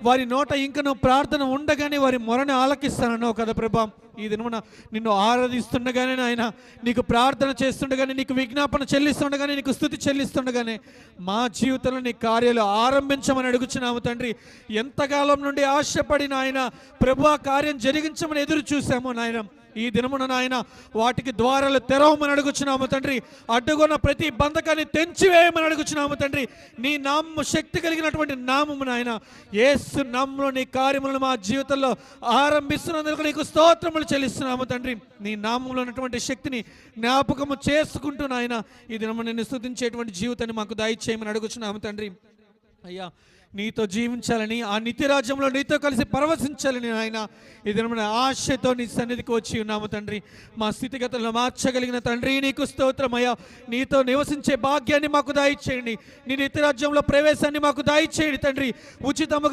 వారి నోట ఇంకను ప్రార్థన ఉండగానే వారి మొరని ఆలకిస్తానన్నావు కదా ప్రభా. ఈ దినమున నిన్ను ఆరాధిస్తుండగానే నాయన, నీకు ప్రార్థన చేస్తుండగానే, నీకు విజ్ఞాపన చెల్లిస్తుండగానే, నీకు స్తుతి చెల్లిస్తుండగానే మా జీవితంలో నీ కార్యాలు ఆరంభించమని అడుగుచున్నాము తండ్రి. ఎంతకాలం నుండి ఆశపడి నాయన ప్రభు కార్యం జరిగించమని ఎదురు చూసాము నాయన. ఈ దినమున నాయన వాటికి ద్వారాలు తెరవమని అడుగుచున్నాము తండ్రి. అడ్డుగొన్న ప్రతి బంధకాన్ని తెంచివేయమని అడుగుచున్నాము తండ్రి. నీ నామము శక్తి కలిగినటువంటి నామము నాయన, యేసు నామములో నీ కార్యములను మా జీవితంలో ఆరంభిస్తున్నందుకు నీకు స్తోత్రములు చెల్లిస్తున్నాము తండ్రి. నీ నామంలో ఉన్నటువంటి శక్తిని జ్ఞాపకము చేసుకుంటూ నాయన ఈ దినము నిన్ను స్తుతించేటువంటి జీవితాన్ని మాకు దయచేయమని అడుగుచున్నాము తండ్రి. అయ్యా, నీతో జీవించాలని, ఆ నిత్యరాజ్యంలో నీతో కలిసి పరవశించాలని ఆయన ఈ దినమున ఆశతో నీ సన్నిధికి వచ్చి ఉన్నాము తండ్రి. మా స్థితిగతులను మార్చగలిగిన తండ్రి నీకు స్తోత్రమయ్యా. నీతో నివసించే భాగ్యాన్ని మాకు దయచేయండి. నీ నిత్యరాజ్యంలో ప్రవేశాన్ని మాకు దయచేయండి తండ్రి. ఉచితముగా